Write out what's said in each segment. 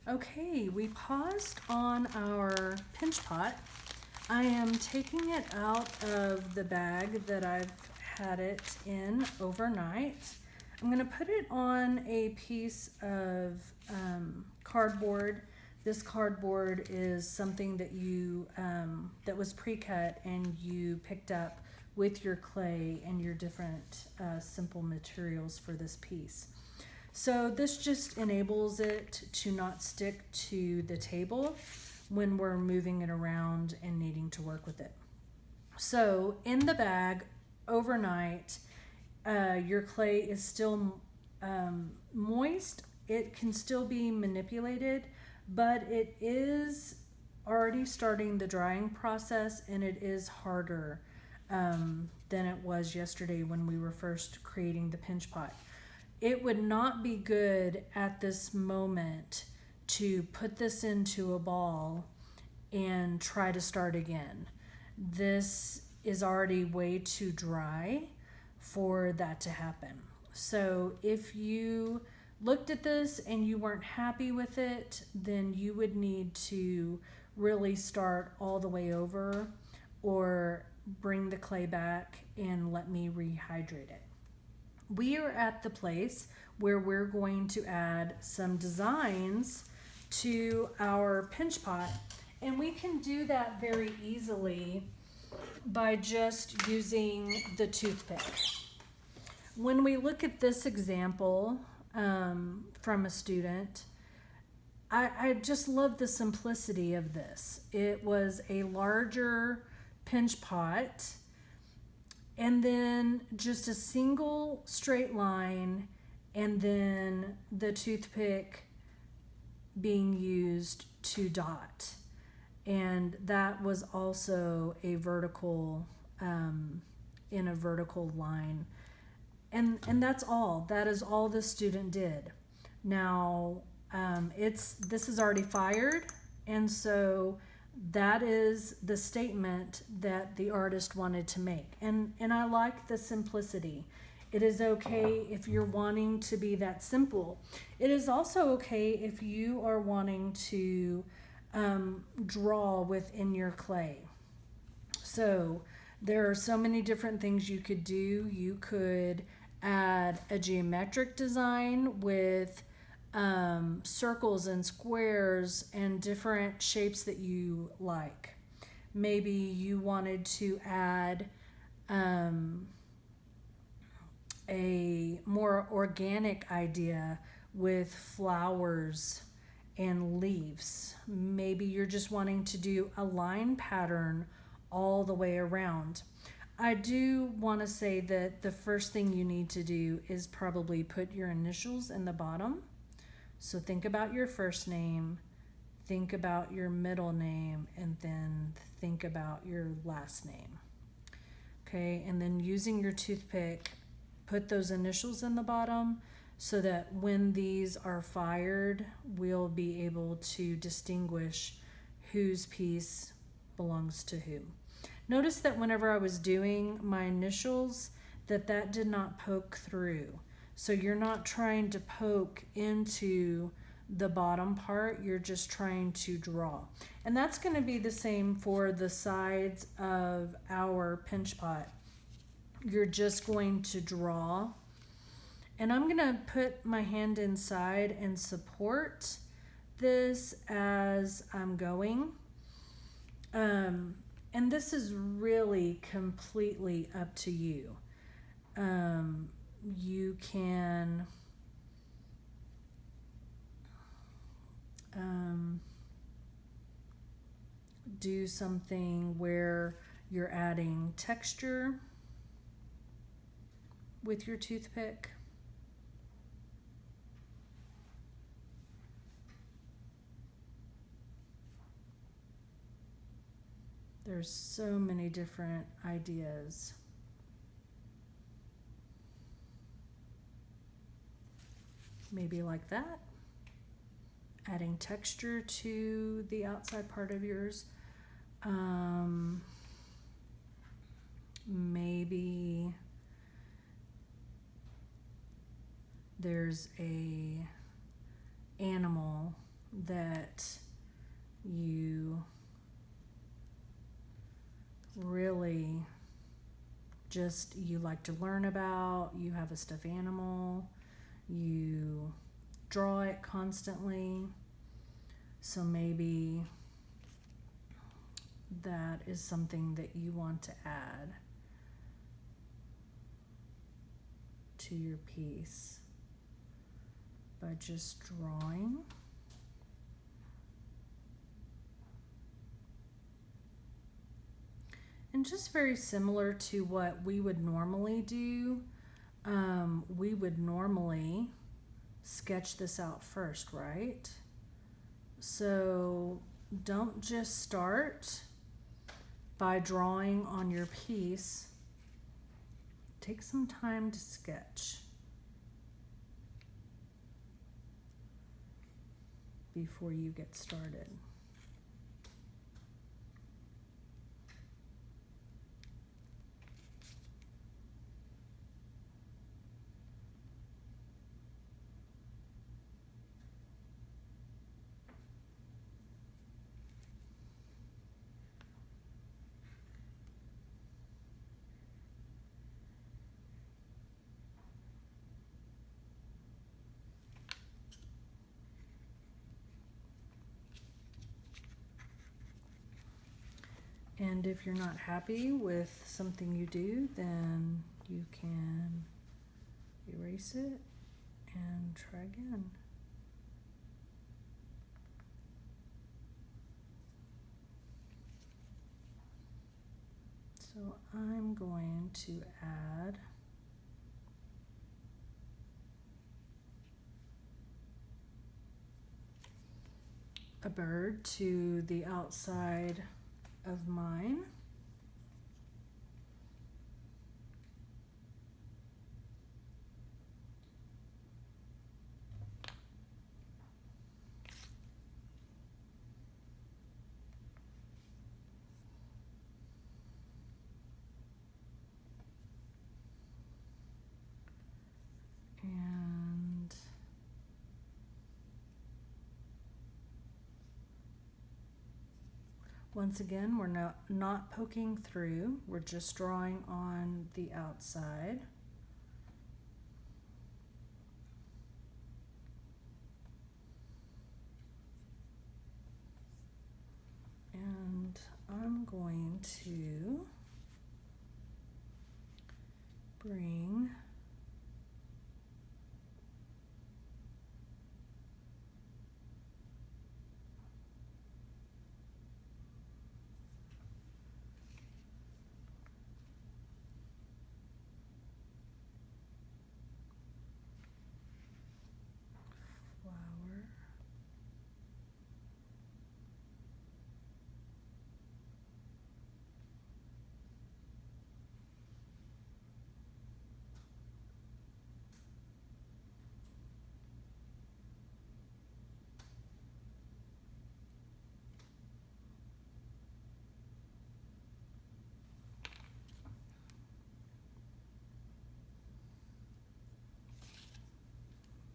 Okay, we paused on our pinch pot. I am taking it out of the bag that I've had it in overnight. I'm going to put it on a piece of cardboard. This cardboard is something that that was pre-cut and you picked up with your clay and your different simple materials for this piece. So this just enables it to not stick to the table when we're moving it around and needing to work with it. So in the bag overnight, your clay is still moist. It can still be manipulated, but it is already starting the drying process and it is harder than it was yesterday when we were first creating the pinch pot. It would not be good at this moment to put this into a ball and try to start again. This is already way too dry for that to happen. So if you looked at this and you weren't happy with it, then you would need to really start all the way over or bring the clay back and let me rehydrate it. We are at the place where we're going to add some designs to our pinch pot, and we can do that very easily by just using the toothpick. When we look at this example from a student, I just love the simplicity of this. It was a larger pinch pot and then just a single straight line and then the toothpick being used to dot. And that was also a vertical, in a vertical line. And that's all. That is all the student did. Now, this is already fired, and so that is the statement that the artist wanted to make. And I like the simplicity. It is okay if you're wanting to be that simple. It is also okay if you are wanting to draw within your clay. So there are so many different things you could do. You could add a geometric design with circles and squares and different shapes that you like. Maybe you wanted to add a more organic idea with flowers and leaves. Maybe you're just wanting to do a line pattern all the way around. I do want to say that the first thing you need to do is probably put your initials in the bottom. So think about your first name, think about your middle name, and then think about your last name. Okay, and then using your toothpick, put those initials in the bottom so that when these are fired, we'll be able to distinguish whose piece belongs to who. Notice that whenever I was doing my initials, that did not poke through. So you're not trying to poke into the bottom part, you're just trying to draw. And that's going to be the same for the sides of our pinch pot. You're just going to draw. And I'm going to put my hand inside and support this as I'm going. And this is really completely up to you. You can do something where you're adding texture with your toothpick. There's so many different ideas. Maybe like that. Adding texture to the outside part of yours. Maybe there's a animal that just you like to learn about, you have a stuffed animal, you draw it constantly. So maybe that is something that you want to add to your piece by just drawing. And just very similar to what we would normally do, we would normally sketch this out first, right? So don't just start by drawing on your piece. Take some time to sketch before you get started. And if you're not happy with something you do, then you can erase it and try again. So I'm going to add a bird to the outside of mine. And once again, we're not poking through, we're just drawing on the outside. And I'm going to bring flower.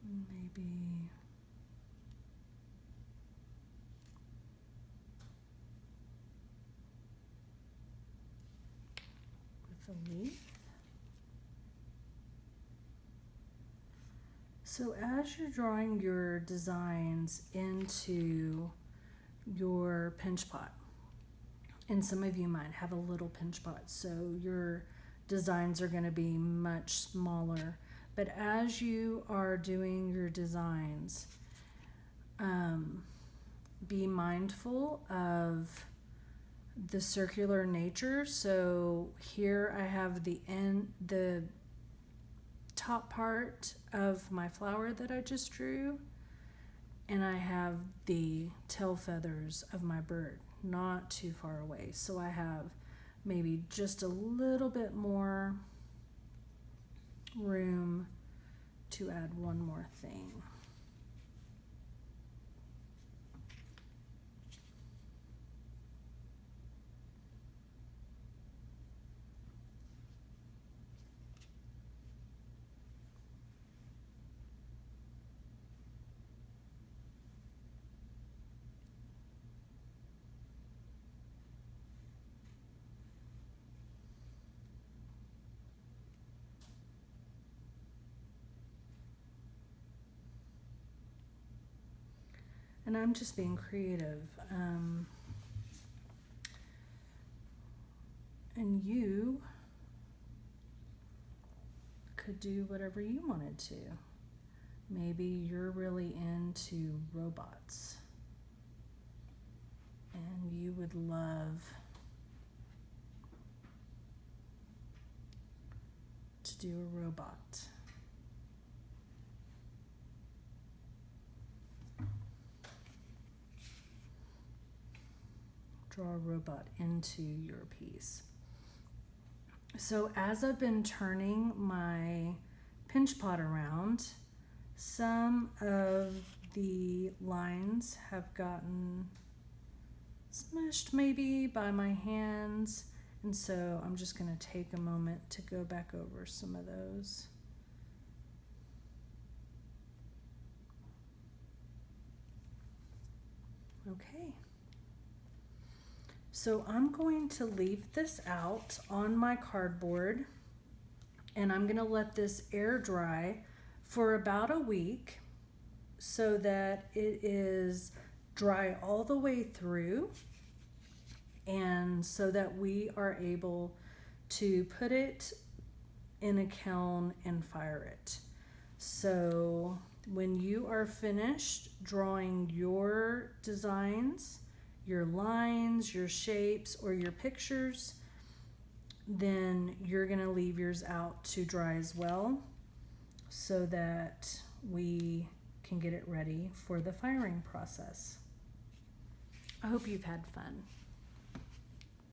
Maybe with a leaf. So as you're drawing your designs into your pinch pot, and some of you might have a little pinch pot, so your designs are going to be much smaller. But as you are doing your designs, be mindful of the circular nature. So here I have the top part of my flower that I just drew, and I have the tail feathers of my bird not too far away. So I have maybe just a little bit more room to add one more thing. And I'm just being creative. And you could do whatever you wanted to. Maybe you're really into robots and you would love to do a robot. Draw a robot into your piece. So as I've been turning my pinch pot around, some of the lines have gotten smushed maybe by my hands, and so I'm just going to take a moment to go back over some of those. Okay. So I'm going to leave this out on my cardboard, and I'm going to let this air dry for about a week so that it is dry all the way through, and so that we are able to put it in a kiln and fire it. So when you are finished drawing your designs, your lines, your shapes, or your pictures, then you're going to leave yours out to dry as well so that we can get it ready for the firing process. I hope you've had fun.